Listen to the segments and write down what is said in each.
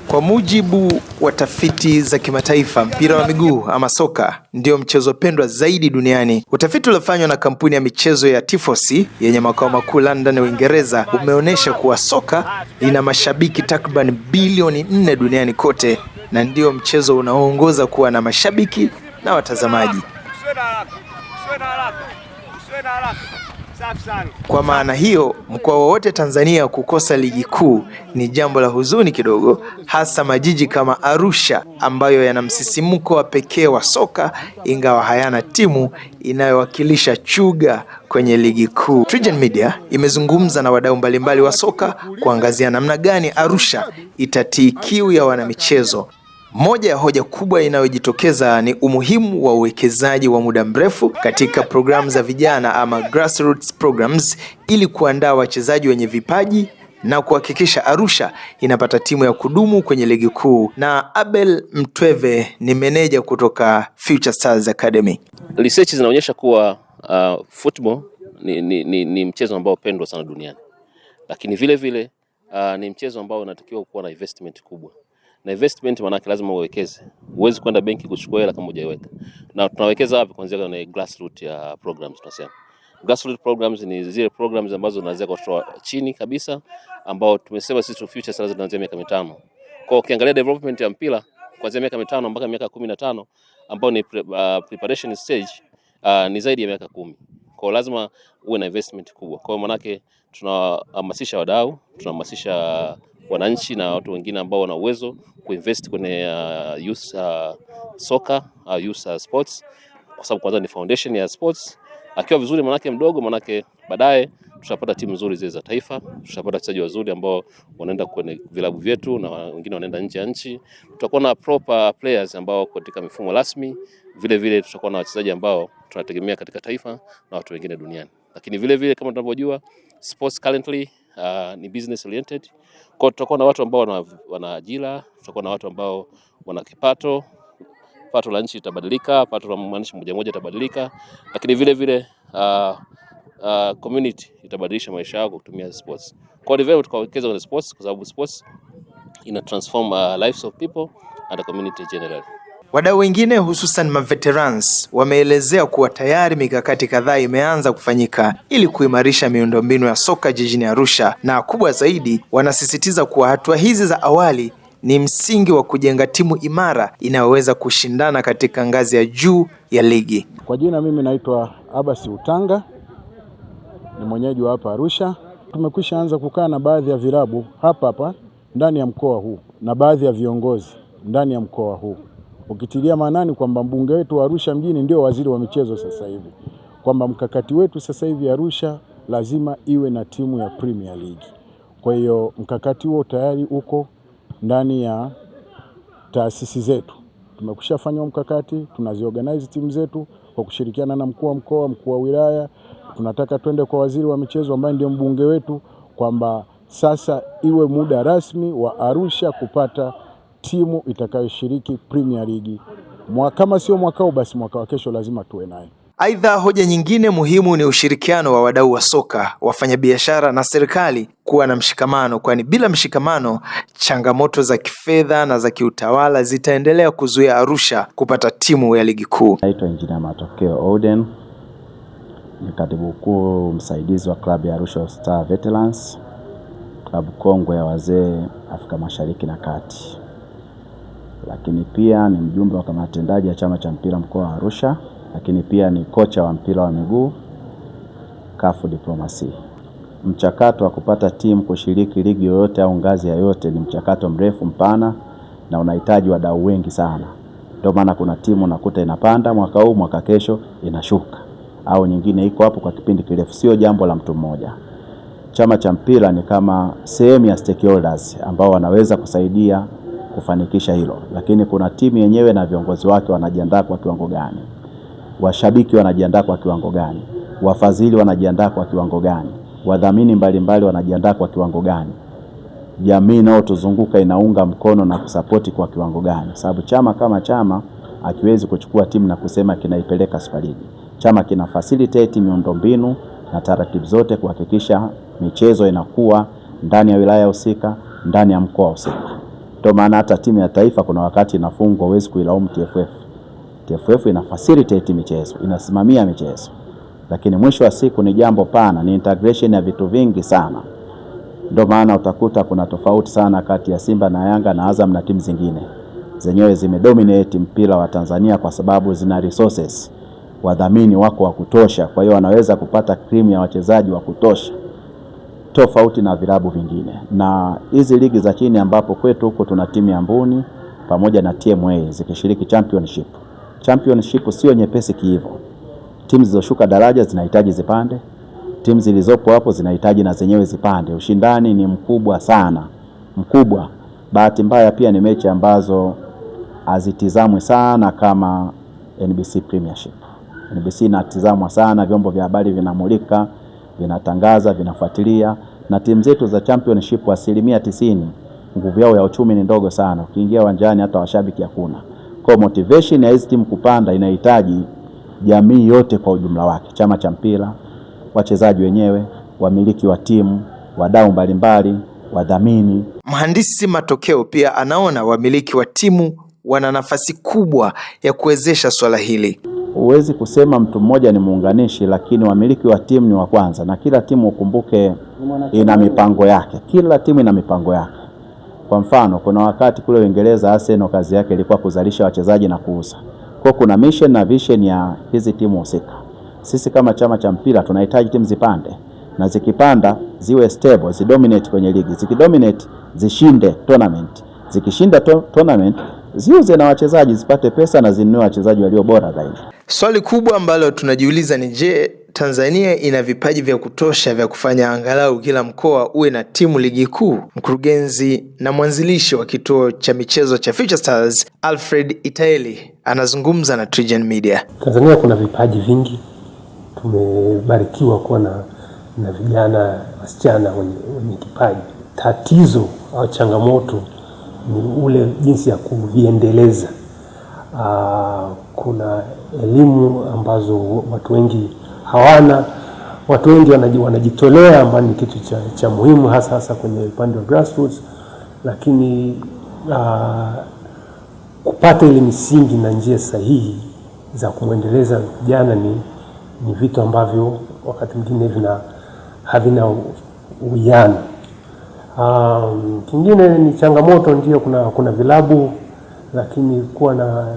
Kwa mujibu wa tafiti za kimataifa, mpira wa miguu ama soka ndio mchezo pendwa zaidi duniani. Utafiti uliofanywa na kampuni ya michezo ya Tifosi yenye makao makuu London, Uingereza, umeonyesha kuwa soka lina mashabiki takriban bilioni 4 duniani kote na ndio mchezo unaoongoza kuwa na mashabiki na watazamaji. Kwa maana hiyo, mkoa wowote Tanzania kukosa ligi kuu ni jambo la huzuni kidogo, hasa majiji kama Arusha ambayo yana msisimko wa pekee wa soka ingawa hayana timu inayowakilisha chuga kwenye ligi kuu. TriGen Media imezungumza na wadau mbalimbali wa soka kuangazia namna gani Arusha itatii kiu ya wanamichezo. Moja ya hoja kubwa inayojitokeza ni umuhimu wa uwekezaji wa muda mrefu katika programu za vijana ama grassroots programs ili kuandaa wachezaji wenye vipaji na kuhakikisha Arusha inapata timu ya kudumu kwenye ligi kuu. Na Abel Mtweve ni meneja kutoka Future Stars Academy. Research zinaonyesha kuwa football ni mchezo ambao pendwa sana duniani. Lakini vile vile ni mchezo ambao unatakiwa kuwa na investment kubwa. Na investment maana yake lazima uwekeze. Huwezi kwenda benki kuchukua hela kama hujaweka. Na tunawekeza wapi? Kuanzia kwenye grassroots ya programs tunasema. Grassroots programs ni zile programs ambazo zinaanzia kutoka chini kabisa, ambao tumesema sisi Future Stars tunaanzia miaka 5. Kwa ukiangalia development ya mpira kuanzia miaka 5 mpaka miaka 15 ambao ni preparation stage ni zaidi ya miaka 10. Kwa lazima uwe na investment kubwa. Kwa maana yake tunahamasisha wadau, tunahamasisha wananchi na watu wengine ambao wana uwezo kuinvest kwenye youth soccer au youth sports, kwa sababu kwanza ni foundation ya sports. Akiwa vizuri manake mdogo, manake baadaye tutapata timu nzuri zile za taifa, tutapata wachezaji wazuri ambao wanaenda kwenye vilabu vyetu na wengine wanaenda nje ya nchi. Tutakuwa na proper players ambao katika mifumo rasmi, vile vile tutakuwa na wachezaji ambao tunategemea katika taifa na watu wengine duniani. Lakini vile vile kama tunavyojua sports currently ni business oriented. Kwa tutakuwa na watu ambao wana ajira, tutakuwa na watu ambao wana kipato, pato la nchi litabadilika, pato la mwananchi mmoja litabadilika, lakini vile vile community itabadilisha maisha yao kutumia sports. Kwa hivyo tukawekeza kwenye sports kwa sababu sports ina transform lives of people and the community generally. Wadau wengine hususan maveterans wameelezea kuwa tayari mikakati kadhaa imeanza kufanyika ili kuimarisha miundombinu ya soka jijini Arusha, na kubwa zaidi wanasisitiza kuwa hatua hizi za awali ni msingi wa kujenga timu imara inayoweza kushindana katika ngazi ya juu ya ligi. Kwa jina mimi naitwa Abasi Utanga, ni mwenyeji wa hapa Arusha. Tumekwisha anza kukaa na baadhi ya vilabu hapa ndani ya mkoa huu na baadhi ya viongozi ndani ya mkoa huu, ukitilia maanani kwamba mbunge wetu wa Arusha mjini ndio waziri wa michezo sasa hivi, kwamba mkakati wetu sasa hivi Arusha lazima iwe na timu ya Premier League. Kwa hiyo mkakati huo tayari uko ndani ya taasisi zetu. Tumekushafanya mkakati, tunaziorganize timu zetu kwa kushirikiana na mkuu wa mkoa, mkuu wa wilaya. Tunataka twende kwa waziri wa michezo ambaye ndio mbunge wetu, kwamba sasa iwe muda rasmi wa Arusha kupata timu itakayoshiriki Premier League. Kama sio mwaka huu basi mwaka wa kesho lazima tuwe naye. Aidha, hoja nyingine muhimu ni ushirikiano wa wadau wa soka, wafanyabiashara na serikali kuwa na mshikamano, kwani bila mshikamano changamoto za kifedha na za kiutawala zitaendelea kuzuia Arusha kupata timu ya ligi kuu. Naitwa Engineer Matokeo Oden, ni katibu mkuu msaidizi wa klabu ya Arusha Star Veterans, klabu kongwe ya wazee Afrika Mashariki na Kati. Lakini pia ni mjumbe wa kamati tendaji ya chama cha mpira mkoa wa Arusha, lakini pia ni kocha wa mpira wa miguu CAF Diplomacy. Mchakato wa kupata timu kushiriki ligi yoyote au ngazi yoyote ni mchakato mrefu mpana na unahitaji wadau wengi sana. Ndio maana kuna timu nakuta inapanda mwaka huu, mwaka kesho inashuka, au nyingine iko hapo kwa kipindi kirefu. Sio jambo la mtu mmoja. Chama cha mpira ni kama sehemu ya stakeholders ambao wanaweza kusaidia kufanikisha hilo, lakini kuna timu yenyewe na viongozi wake wanajiandaa kwa kiwango gani, washabiki wanajiandaa kwa kiwango gani, wafadhili wanajiandaa kwa kiwango gani, wadhamini mbalimbali wanajiandaa kwa kiwango gani, jamii nao tuzunguka inaunga mkono na kusapoti kwa kiwango gani. Sababu chama kama chama akiwezi kuchukua timu na kusema kinaipeleka Super League. Chama kina facilitate miundombinu na taratibu zote kuhakikisha michezo inakuwa ndani ya wilaya husika, ndani ya mkoa husika. Ndio maana hata timu ya taifa kuna wakati inafungwa, huwezi kuilaumu TFF. TFF ina facilitate michezo, inasimamia michezo. Lakini mwisho wa siku ni jambo pana, ni integration ya vitu vingi sana. Ndio maana utakuta kuna tofauti sana kati ya Simba na Yanga na Azam na timu zingine. Zenyewe zimedominate mpira wa Tanzania kwa sababu zina resources. Wadhamini wako wa kutosha, kwa hiyo wanaweza kupata cream ya wachezaji wa kutosha, tofauti na vilabu vingine. Na hizi ligi za chini ambapo kwetu huko tuna timu ya Mbuni pamoja na TMA zikishiriki championship. Championship sio nyepesi hivyo. Timu zilizoshuka daraja zinahitaji zipande, timu zilizopo hapo zinahitaji na zenyewe zipande. Ushindani ni mkubwa sana, mkubwa. Bahati mbaya pia ni mechi ambazo hazitizamwi sana kama NBC Premiership. NBC inatizamwa sana, vyombo vya habari vinamulika, vinatangaza, vinafuatilia, na timu zetu za championship 90% nguvu yao ya uchumi ni ndogo sana. Ukiingia uwanjani hata washabiki hakuna. Kwa motivation ya hizi timu kupanda inahitaji jamii yote kwa ujumla wake, chama cha mpira, wachezaji wenyewe, wamiliki wa timu, wadau mbalimbali, wadhamini. Mhandisi Matokeo pia anaona wamiliki wa timu wana nafasi kubwa ya kuwezesha swala hili. Huwezi kusema mtu mmoja ni muunganishi, lakini wamiliki wa timu ni wa kwanza, na kila timu ukumbuke ina mipango yake. Kila timu ina mipango yake. Kwa mfano, kuna wakati kule Uingereza Arsenal kazi yake ilikuwa kuzalisha wachezaji na kuuza. Kwa kuna mission na vision ya hizi timu husika. Sisi kama chama cha mpira tunahitaji timu zipande, na zikipanda ziwe stable, zidominate kwenye ligi. Zikidominate zishinde tournament. Zikishinda tournament ziuze na wachezaji, zipate pesa na zinunue wachezaji walio bora zaidi. Swali kubwa ambalo tunajiuliza ni je, Tanzania ina vipaji vya kutosha vya kufanya angalau kila mkoa uwe na timu ligi kuu? Mkurugenzi na mwanzilishi wa kituo cha michezo cha Future Stars, Alfred Itaeli, anazungumza na TriGen Media. Tanzania kuna vipaji vingi. Tumebarikiwa kuwa na vijana wasichana wenye kipaji. Tatizo au changamoto ni ule jinsi ya kuviendeleza. Kuna elimu ambazo watu wengi hawana. Watu wengi wanajitolea, ambao ni kitu cha muhimu hasa kwenye upande wa grassroots, lakini kupata ile misingi na njia sahihi za kumwendeleza vijana ni vitu ambavyo wakati mwingine havina uwiano. Kingine ni changamoto, ndio kuna vilabu, lakini kwa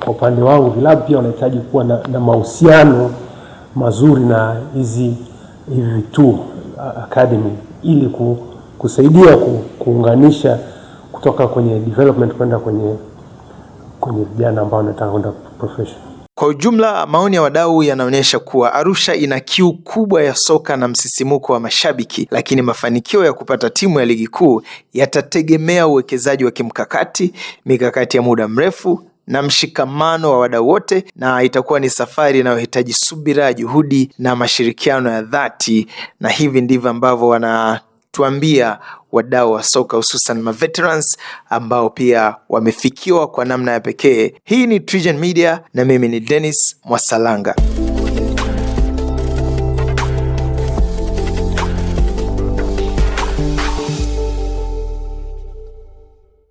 upande wangu vilabu pia wanahitaji kuwa na mahusiano mazuri na hivi vituo academy, ili kusaidia kuunganisha kutoka kwenye development kwenda kwenye vijana ambao wanataka kwenda professional. Kwa ujumla, maoni ya wadau yanaonyesha kuwa Arusha ina kiu kubwa ya soka na msisimuko wa mashabiki, lakini mafanikio ya kupata timu ya ligi kuu yatategemea uwekezaji wa kimkakati, mikakati ya muda mrefu na mshikamano wa wadau wote, na itakuwa ni safari inayohitaji subira, juhudi na mashirikiano ya dhati. Na hivi ndivyo ambavyo wanatuambia wadau wa soka, hususan maveterans ambao pia wamefikiwa kwa namna ya pekee. Hii ni TriGen Media na mimi ni Dennis Mwasalanga.